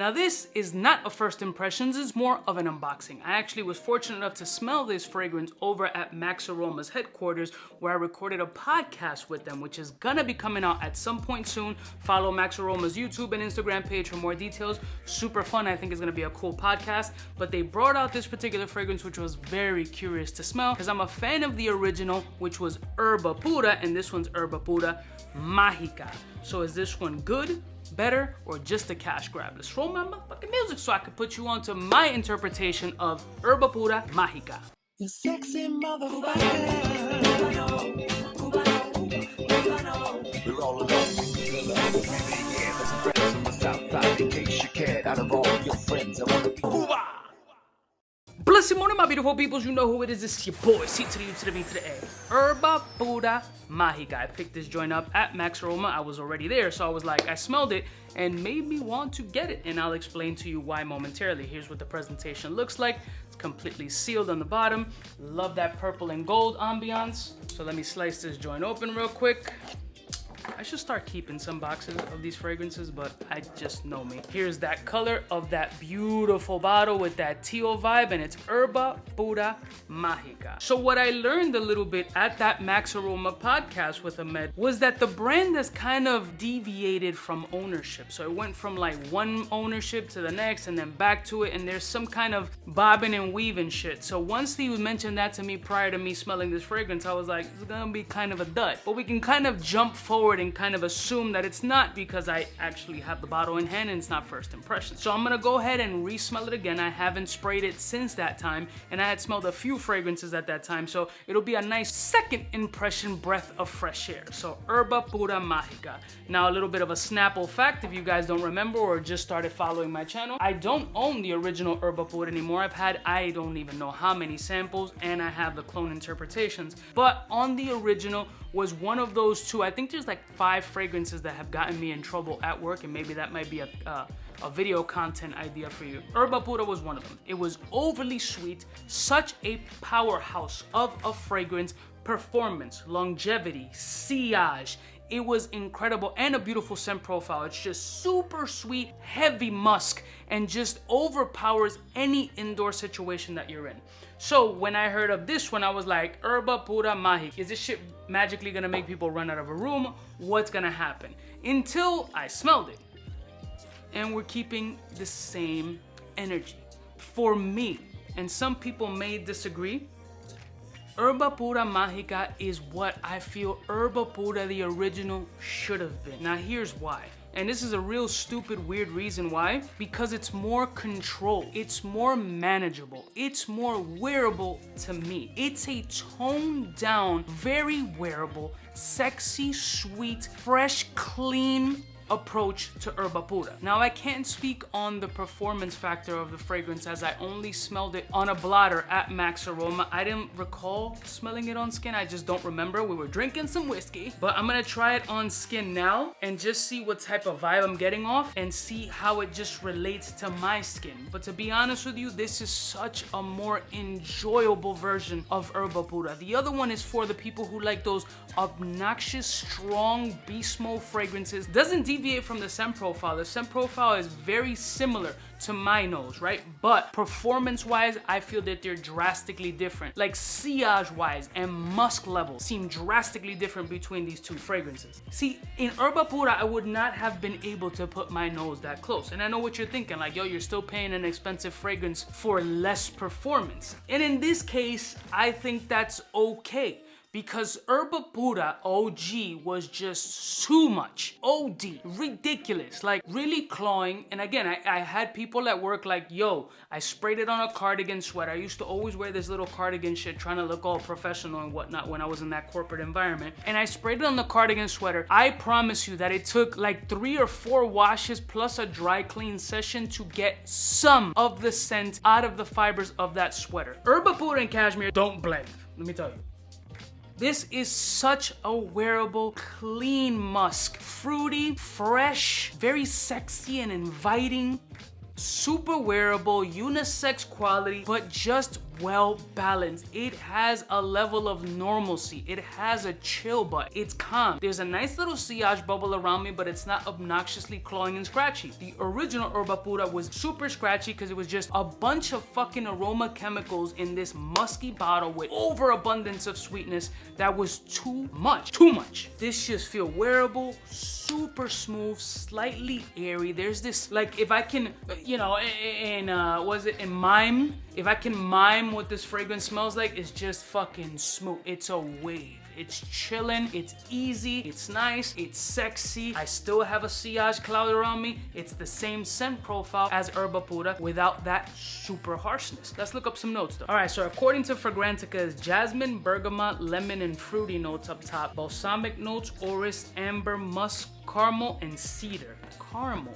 Now this is not a first impressions, it's more of an unboxing. I actually was fortunate enough to smell this fragrance over at Max Aroma's headquarters, where I recorded a podcast with them, which is gonna be coming out at some point soon. Follow Max Aroma's YouTube and Instagram page for more details. Super fun, I think it's gonna be a cool podcast. But they brought out this particular fragrance, which was very curious to smell, because I'm a fan of the original, which was Erba Pura, and this one's Erba Pura Magica. So is this one good, better, or just a cash grab? Let's roll my motherfucking music so I can put you on to my interpretation of Erba Pura Magica. You sexy motherfucker. We're all alone. Yeah, there's some friends from the south side. In case you cared, out of all your friends, I want to be Cuba. Blessed morning, my beautiful peoples. You know who it is. It's your boy, C to the U to the V to the A. Erba Pura Magica. I picked this joint up at Max Aroma. I was already there, so I was like, I smelled it and made me want to get it. And I'll explain to you why momentarily. Here's what the presentation looks like. It's completely sealed on the bottom. Love that purple and gold ambiance. So let me slice this joint open real quick. I should start keeping some boxes of these fragrances, but I just know me. Here's that color of that beautiful bottle with that teal vibe, and it's Erba Pura Magica. So what I learned a little bit at that Max Aroma podcast with Ahmed was that the brand has kind of deviated from ownership. So it went from like one ownership to the next and then back to it, and there's some kind of bobbing and weaving shit. So once he mentioned that to me prior to me smelling this fragrance, I was like, it's gonna be kind of a dud. But we can kind of jump forward and kind of assume that it's not, because I actually have the bottle in hand and it's not first impression. So I'm gonna go ahead and re-smell it again. I haven't sprayed it since that time, and I had smelled a few fragrances at that time, so it'll be a nice second impression breath of fresh air. So Erba Pura Magica. Now a little bit of a Snapple fact, if you guys don't remember or just started following my channel, I don't own the original Erba Pura anymore. I've had, I don't even know how many samples, and I have the clone interpretations. But on the original was one of those two. I think there's like 5 fragrances that have gotten me in trouble at work, and maybe that might be a video content idea for you. Erba Pura was one of them. It was overly sweet, such a powerhouse of a fragrance, performance, longevity, sillage. It was incredible, and a beautiful scent profile. It's just super sweet, heavy musk, and just overpowers any indoor situation that you're in. So when I heard of this one, I was like, Erba Pura Magica. Is this shit magically gonna make people run out of a room? What's gonna happen? Until I smelled it. And we're keeping the same energy. For me, and some people may disagree, Erba Pura Magica is what I feel Erba Pura, the original, should have been. Now here's why. And this is a real stupid, weird reason why. Because it's more controlled. It's more manageable. It's more wearable to me. It's a toned down, very wearable, sexy, sweet, fresh, clean approach to Erba Pura. Now I can't speak on the performance factor of the fragrance, as I only smelled it on a blotter at Max Aroma. I didn't recall smelling it on skin, I just don't remember. We were drinking some whiskey, but I'm gonna try it on skin now and just see what type of vibe I'm getting off and see how it just relates to my skin. But to be honest with you, this is such a more enjoyable version of Erba Pura. The other one is for the people who like those obnoxious, strong beast mode fragrances. Doesn't deviate from the scent profile. The scent profile is very similar to my nose, right? But performance-wise, I feel that they're drastically different. Like sillage-wise and musk levels seem drastically different between these two fragrances. See, in Erba Pura, I would not have been able to put my nose that close. And I know what you're thinking, like, yo, you're still paying an expensive fragrance for less performance. And in this case, I think that's okay. Because Erba Pura OG was just too much. OD, ridiculous, like really clawing. And again, I had people at work like, yo, I sprayed it on a cardigan sweater. I used to always wear this little cardigan shit, trying to look all professional and whatnot when I was in that corporate environment. And I sprayed it on the cardigan sweater. I promise you that it took like 3 or 4 washes plus a dry clean session to get some of the scent out of the fibers of that sweater. Erba Pura and cashmere don't blend, let me tell you. This is such a wearable, clean musk. Fruity, fresh, very sexy and inviting. Super wearable, unisex quality, but just well balanced. It has a level of normalcy. It has a chill, but it's calm. There's a nice little sillage bubble around me, but it's not obnoxiously clawing and scratchy. The original Erba Pura was super scratchy because it was just a bunch of fucking aroma chemicals in this musky bottle with overabundance of sweetness that was too much. Too much. This just feel wearable, super smooth, slightly airy. There's this, like, if I can, you know, mime? If I can mime what this fragrance smells like, it's just fucking smooth. It's a wave. It's chilling, it's easy, it's nice, it's sexy. I still have a sillage cloud around me. It's the same scent profile as Erba Pura without that super harshness. Let's look up some notes though. All right, so according to Fragrantica, it's jasmine, bergamot, lemon, and fruity notes up top. Balsamic notes, orris, amber, musk, caramel, and cedar. Caramel.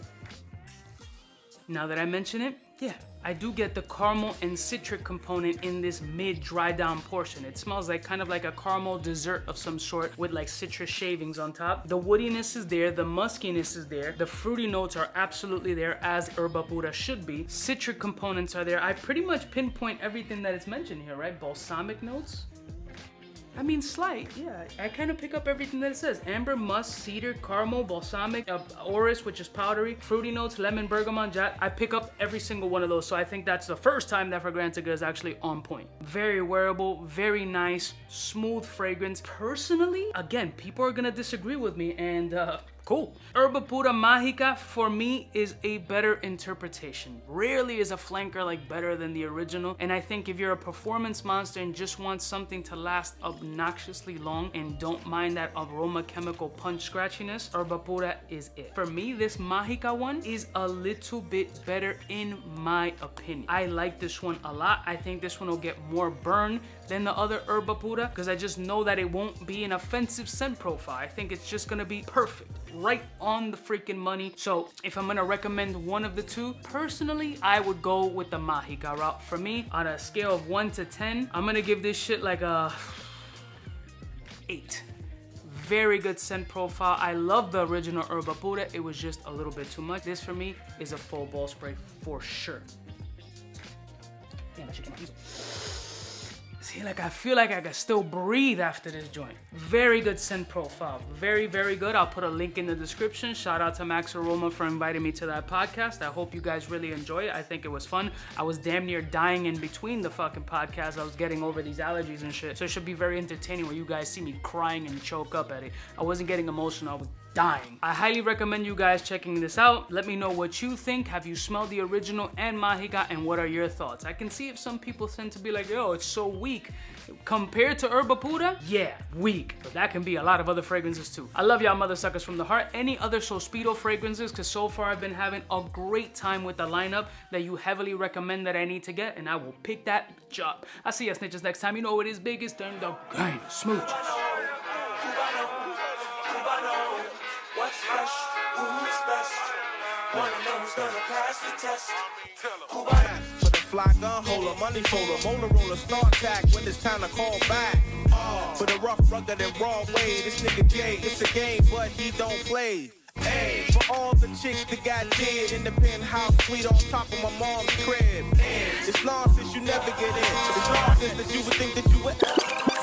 Now that I mention it, yeah, I do get the caramel and citric component in this mid dry down portion. It smells like kind of like a caramel dessert of some sort with like citrus shavings on top. The woodiness is there, the muskiness is there, the fruity notes are absolutely there as Erba Pura should be. Citric components are there. I pretty much pinpoint everything that is mentioned here, right? Balsamic notes. I mean, slight, yeah. I kind of pick up everything that it says. Amber, musk, cedar, caramel, balsamic, orris, which is powdery, fruity notes, lemon, bergamot, I pick up every single one of those. So I think that's the first time that Fragrantica is actually on point. Very wearable, very nice, smooth fragrance. Personally, again, people are gonna disagree with me and cool. Erba Pura Magica for me is a better interpretation. Rarely is a flanker like better than the original, and I think if you're a performance monster and just want something to last obnoxiously long and don't mind that aroma chemical punch scratchiness, Erba Pura is it. For me, this Magica one is a little bit better in my opinion. I like this one a lot. I think this one will get more burn than the other Erba Pura because I just know that it won't be an offensive scent profile. I think it's just gonna be perfect. Right on the freaking money. So if I'm gonna recommend one of the two, personally, I would go with the Magica route. For me, on a scale of 1 to 10, I'm gonna give this shit like a 8. Very good scent profile. I love the original Erba Pura. It was just a little bit too much. This for me is a full ball spray for sure. Damn, that shit came out easy. See, like I feel like I can still breathe after this joint. Very good scent profile. Very, very good. I'll put a link in the description. Shout out to Max Aroma for inviting me to that podcast. I hope you guys really enjoy it. I think it was fun. I was damn near dying in between the fucking podcasts. I was getting over these allergies and shit. So it should be very entertaining where you guys see me crying and choke up at it. I wasn't getting emotional. I was dying. I highly recommend you guys checking this out. Let me know what you think. Have you smelled the original and Magica, and what are your thoughts? I can see if some people tend to be like, yo, it's so weak. Compared to Erba Pura, yeah, weak. But that can be a lot of other fragrances too. I love y'all mother suckers from the heart. Any other Sospiro fragrances, because so far I've been having a great time with the lineup that you heavily recommend that I need to get, and I will pick that job. I'll see ya snitches next time. You know what is big is turn the gang. Smooches. What's fresh? Who's best? Wanna know who's gonna pass the test? For the fly gun holder, money folder, Motorola start tack when it's time to call back. For the rough, rugged, and raw way, this nigga Jay, it's a game, but he don't play. Hey, for all the chicks that got dead in the penthouse suite on top of my mom's crib. It's nonsense you never get in. It's nonsense that you would think that you would.